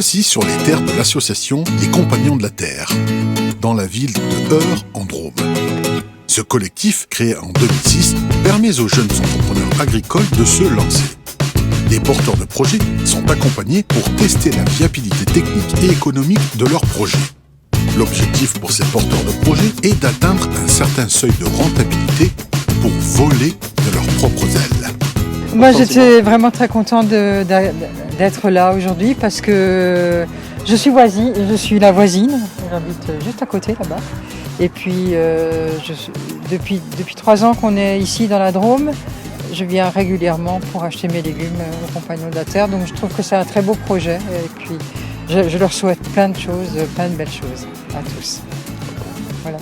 voici sur les terres de l'association Les Compagnons de la Terre, dans la ville de Heure en Drôme. Ce collectif, créé en 2006, permet aux jeunes entrepreneurs agricoles de se lancer. Les porteurs de projets sont accompagnés pour tester la viabilité technique et économique de leur projet. L'objectif pour ces porteurs de projets est d'atteindre un certain seuil de rentabilité pour voler de leurs propres ailes. Moi, j'étais vraiment très contente d'être là aujourd'hui parce que je suis la voisine, j'habite juste à côté là-bas. Et puis, depuis 3 ans qu'on est ici dans la Drôme, je viens régulièrement pour acheter mes légumes aux Compagnons de la Terre. Donc je trouve que c'est un très beau projet et puis je leur souhaite plein de choses, plein de belles choses à tous. Voilà.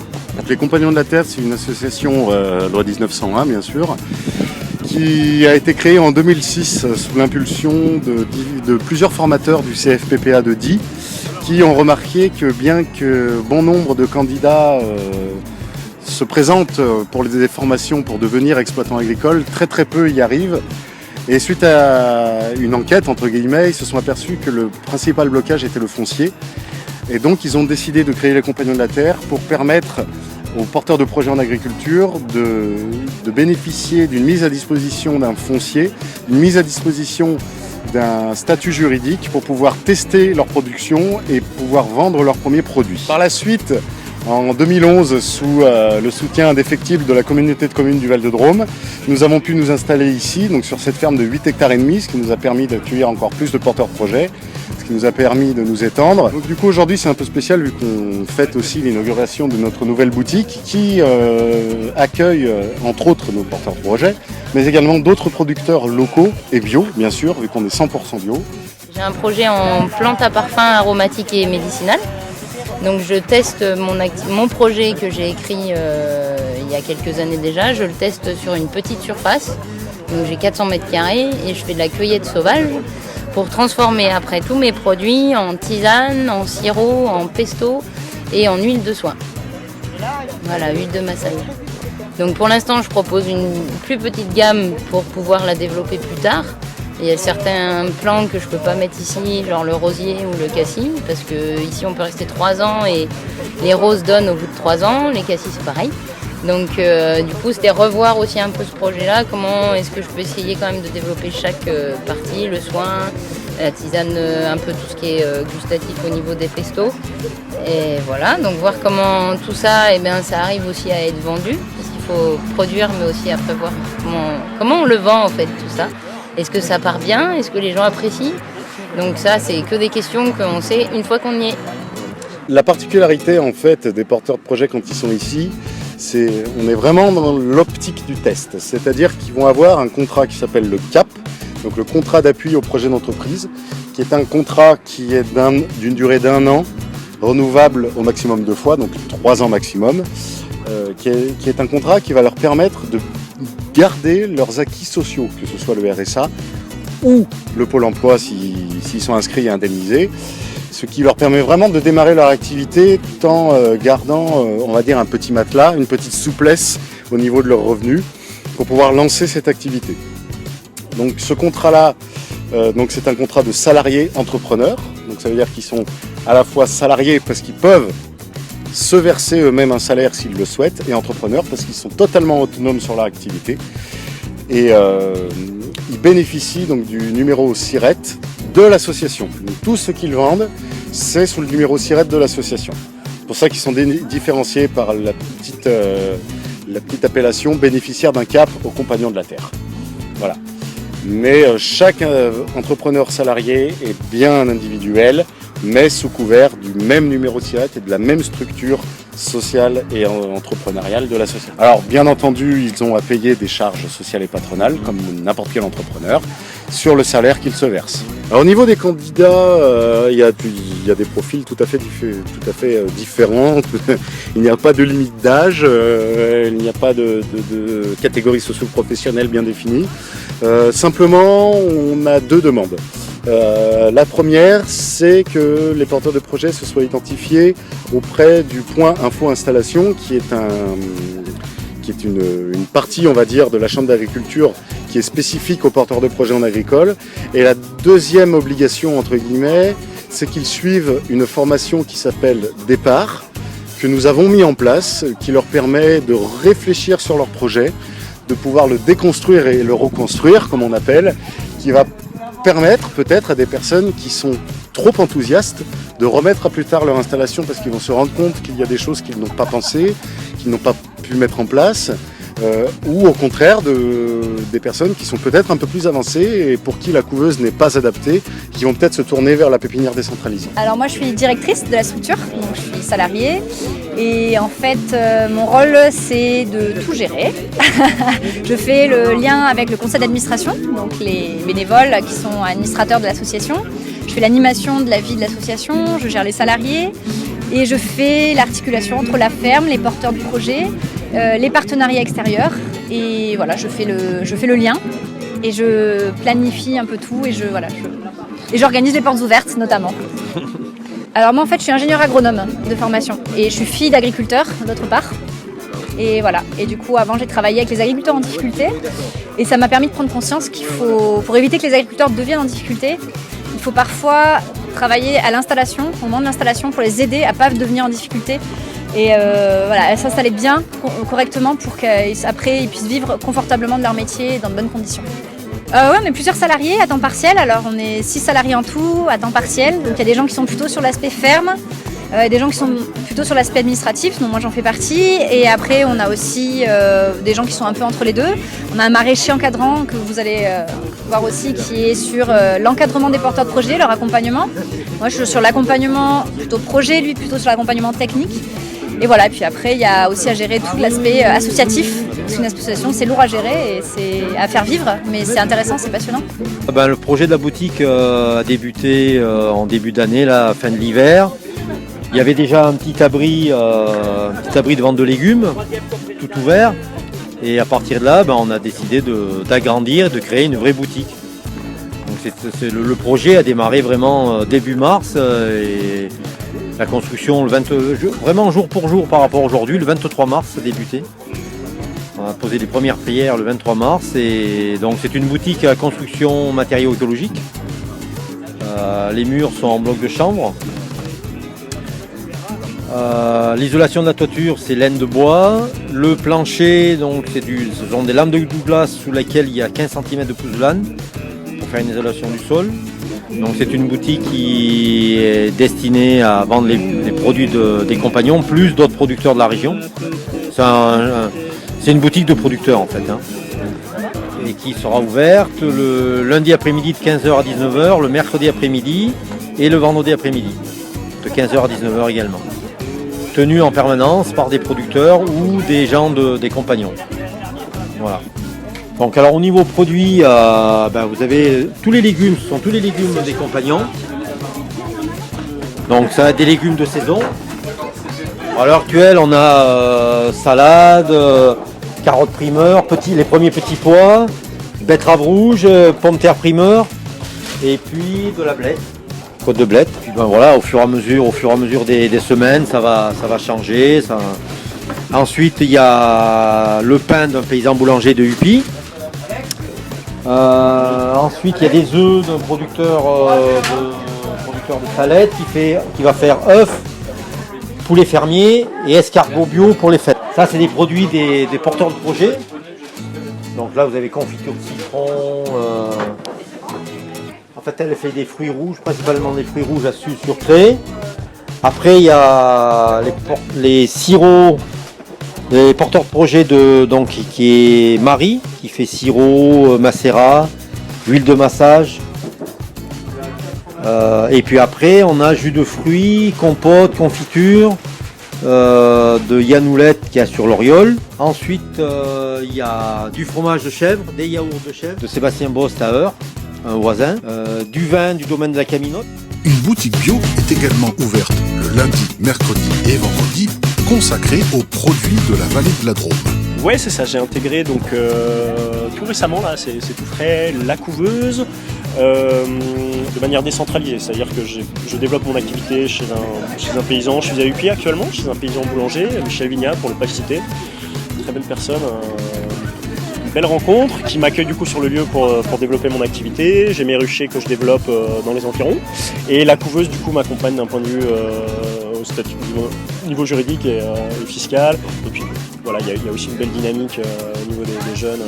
Les Compagnons de la Terre, c'est une association loi 1901 bien sûr, qui a été créée en 2006 sous l'impulsion de plusieurs formateurs du CFPPA de Die, qui ont remarqué que bien que bon nombre de candidats se présentent pour des formations pour devenir exploitants agricoles, très peu y arrivent. Et suite à une enquête, entre guillemets, ils se sont aperçus que le principal blocage était le foncier. Et donc ils ont décidé de créer les Compagnons de la Terre pour permettre aux porteurs de projets en agriculture de bénéficier d'une mise à disposition d'un foncier, d'une mise à disposition d'un statut juridique pour pouvoir tester leur production et pouvoir vendre leurs premiers produits. Par la suite, en 2011, sous le soutien indéfectible de la communauté de communes du Val-de-Drôme, nous avons pu nous installer ici, donc sur cette ferme de 8,5 hectares, ce qui nous a permis d'accueillir encore plus de porteurs de projets, ce qui nous a permis de nous étendre. Donc du coup aujourd'hui c'est un peu spécial vu qu'on fête aussi l'inauguration de notre nouvelle boutique qui accueille entre autres nos porteurs de projets, mais également d'autres producteurs locaux et bio bien sûr, vu qu'on est 100% bio. J'ai un projet en plantes à parfum aromatiques et médicinales. Donc je teste mon projet que j'ai écrit il y a quelques années déjà, je le teste sur une petite surface. Donc j'ai 400 mètres carrés et je fais de la cueillette sauvage pour transformer après tous mes produits en tisane, en sirop, en pesto et en huile de soin. Voilà, huile de massaï. Donc pour l'instant je propose une plus petite gamme pour pouvoir la développer plus tard. Il y a certains plants que je ne peux pas mettre ici, genre le rosier ou le cassis, parce qu'ici on peut rester 3 ans et les roses donnent au bout de 3 ans, les cassis c'est pareil. Donc du coup c'était revoir aussi un peu ce projet-là, comment est-ce que je peux essayer quand même de développer chaque partie, le soin, la tisane, un peu tout ce qui est gustatif au niveau des pestos. Et voilà, donc voir comment tout ça, ça arrive aussi à être vendu, parce qu'il faut produire mais aussi après voir comment on le vend en fait tout ça. Est-ce que ça part bien? Est-ce que les gens apprécient? Donc ça, c'est que des questions qu'on sait une fois qu'on y est. La particularité en fait des porteurs de projets quand ils sont ici, on est vraiment dans l'optique du test. C'est-à-dire qu'ils vont avoir un contrat qui s'appelle le CAP, donc le contrat d'appui au projet d'entreprise, qui est un contrat qui est d'une durée d'1 an, renouvelable au maximum 2 fois, donc 3 ans maximum, qui est un contrat qui va leur permettre de garder leurs acquis sociaux, que ce soit le RSA ou le Pôle emploi s'ils sont inscrits et indemnisés, ce qui leur permet vraiment de démarrer leur activité tout en gardant, on va dire, un petit matelas, une petite souplesse au niveau de leurs revenus pour pouvoir lancer cette activité. Donc ce contrat-là, c'est un contrat de salariés entrepreneurs, donc ça veut dire qu'ils sont à la fois salariés parce qu'ils peuvent se verser eux-mêmes un salaire s'ils le souhaitent, et entrepreneurs parce qu'ils sont totalement autonomes sur leur activité. Et ils bénéficient donc du numéro SIRET de l'association. Donc, tout ce qu'ils vendent, c'est sous le numéro SIRET de l'association. C'est pour ça qu'ils sont différenciés par la petite appellation bénéficiaire d'un CAP aux Compagnons de la Terre. Voilà. Mais chaque entrepreneur salarié est bien individuel, mais sous couvert du même numéro de SIRET et de la même structure sociale et entrepreneuriale de l'association. Alors bien entendu, ils ont à payer des charges sociales et patronales, comme n'importe quel entrepreneur, sur le salaire qu'ils se versent. Alors, au niveau des candidats, il y a des profils tout à fait différents. Il n'y a pas de limite d'âge, il n'y a pas de catégorie socio-professionnelle bien définie. Simplement, on a 2 demandes. La première, c'est que les porteurs de projets se soient identifiés auprès du point info installation, qui est une partie, on va dire, de la chambre d'agriculture qui est spécifique aux porteurs de projets en agricole. Et la deuxième obligation, entre guillemets, c'est qu'ils suivent une formation qui s'appelle Départ, que nous avons mis en place, qui leur permet de réfléchir sur leur projet, de pouvoir le déconstruire et le reconstruire, comme on appelle, qui va permettre peut-être à des personnes qui sont trop enthousiastes de remettre à plus tard leur installation parce qu'ils vont se rendre compte qu'il y a des choses qu'ils n'ont pas pensées, qu'ils n'ont pas pu mettre en place, ou au contraire des personnes qui sont peut-être un peu plus avancées et pour qui la couveuse n'est pas adaptée, qui vont peut-être se tourner vers la pépinière décentralisée. Alors moi je suis directrice de la structure, donc je suis salariée et en fait mon rôle c'est de tout gérer. Je fais le lien avec le conseil d'administration, donc les bénévoles qui sont administrateurs de l'association. Je fais l'animation de la vie de l'association, je gère les salariés et je fais l'articulation entre la ferme, les porteurs de projets, les partenariats extérieurs et voilà, je fais le lien et je planifie un peu tout et j'organise les portes ouvertes notamment. Alors moi en fait je suis ingénieure agronome de formation et je suis fille d'agriculteur d'autre part. Et voilà. Et du coup avant j'ai travaillé avec les agriculteurs en difficulté et ça m'a permis de prendre conscience qu'il faut, pour éviter que les agriculteurs deviennent en difficulté, il faut parfois travailler à l'installation, au moment de l'installation pour les aider à ne pas devenir en difficulté. Et voilà, s'installer bien, correctement pour qu'après ils puissent vivre confortablement de leur métier dans de bonnes conditions. Ouais, on est plusieurs salariés à temps partiel, alors on est 6 salariés en tout à temps partiel. Donc il y a des gens qui sont plutôt sur l'aspect ferme, des gens qui sont plutôt sur l'aspect administratif, donc moi j'en fais partie. Et après on a aussi des gens qui sont un peu entre les deux. On a un maraîcher encadrant que vous allez voir aussi qui est sur l'encadrement des porteurs de projets, leur accompagnement. Moi je suis sur l'accompagnement plutôt projet, lui plutôt sur l'accompagnement technique. Et voilà, puis après il y a aussi à gérer tout l'aspect associatif. Parce qu'une association c'est lourd à gérer et c'est à faire vivre, mais c'est intéressant, c'est passionnant. Le projet de la boutique a débuté en début d'année, la fin de l'hiver. Il y avait déjà un petit abri de vente de légumes, tout ouvert. Et à partir de là, on a décidé d'agrandir et de créer une vraie boutique. Donc le projet a démarré vraiment début mars. Et la construction, vraiment jour pour jour par rapport à aujourd'hui, le 23 mars a débuté. On a posé les premières prières le 23 mars. Et donc c'est une boutique à construction matériaux écologiques. Les murs sont en bloc de chanvre. L'isolation de la toiture c'est laine de bois, le plancher donc ce sont des lames de Douglas sous lesquelles il y a 15 cm de pouzzolane pour faire une isolation du sol. Donc c'est une boutique qui est destinée à vendre les produits des compagnons plus d'autres producteurs de la région. C'est une boutique de producteurs en fait et qui sera ouverte le lundi après-midi de 15h à 19h, le mercredi après-midi et le vendredi après-midi de 15h à 19h également. Tenue en permanence par des producteurs ou des gens des compagnons. Voilà. Donc alors au niveau produit, vous avez tous les légumes, ce sont tous les légumes des compagnons. Donc ça va être des légumes de saison. À l'heure actuelle, on a salade, carottes primeur, les premiers petits pois, betteraves rouges, pommes de terre primeur, et puis de la blette. Côte de blette. Puis au fur et à mesure des semaines, ça va changer. Ensuite, il y a le pain d'un paysan boulanger de Huppy. Ensuite, il y a des œufs d'un producteur de Salette qui va faire œufs, poulet fermier et escargot bio pour les fêtes. Ça, c'est des produits des porteurs de projets. Donc là, vous avez confiture de citron. En fait, elle fait des fruits rouges, principalement des fruits rouges à sucrés. Après, il y a les sirops, les porteurs de projet qui est Marie, qui fait sirop, macérat, huile de massage. Et puis après, on a jus de fruits, compote, confiture de Yannoulette qui est sur l'Oriole. Ensuite, il y a du fromage de chèvre, des yaourts de chèvre de Sébastien Bost à Heure, un voisin, du vin du domaine de la Caminotte. Une boutique bio est également ouverte le lundi, mercredi et vendredi, consacrée aux produits de la vallée de la Drôme. Ouais, c'est ça, j'ai intégré donc tout récemment, là, c'est tout frais, la couveuse, de manière décentralisée, c'est-à-dire que je développe mon activité chez un paysan, je suis à Huppy actuellement, chez un paysan boulanger, Michel Vignat pour ne pas le citer, très belle personne, belle rencontre qui m'accueille du coup sur le lieu pour développer mon activité. J'ai mes ruchers que je développe dans les environs. Et la couveuse du coup m'accompagne d'un point de vue au statut, niveau juridique et fiscal. Et puis voilà, il y a aussi une belle dynamique au niveau des jeunes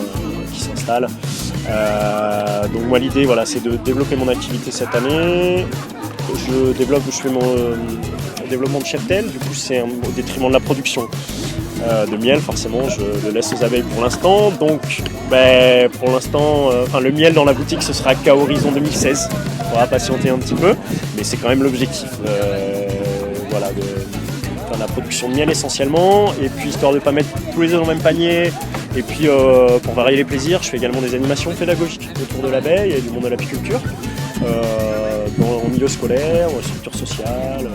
qui s'installent. Donc moi l'idée voilà, c'est de développer mon activité cette année. Je fais mon développement de cheptel, du coup c'est au détriment de la production de miel, forcément je le laisse aux abeilles pour l'instant. Donc pour l'instant, le miel dans la boutique ce sera qu'à horizon 2016. Il faudra patienter un petit peu, mais c'est quand même l'objectif. Voilà, de faire de la production de miel essentiellement, et puis histoire de ne pas mettre tous les œufs dans le même panier. Et puis pour varier les plaisirs, je fais également des animations pédagogiques autour de l'abeille et du monde de l'apiculture, au milieu scolaire, dans les structures sociales,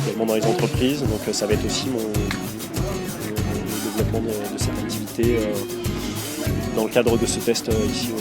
également dans les entreprises. Donc ça va être aussi le développement de cette activité dans le cadre de ce test ici au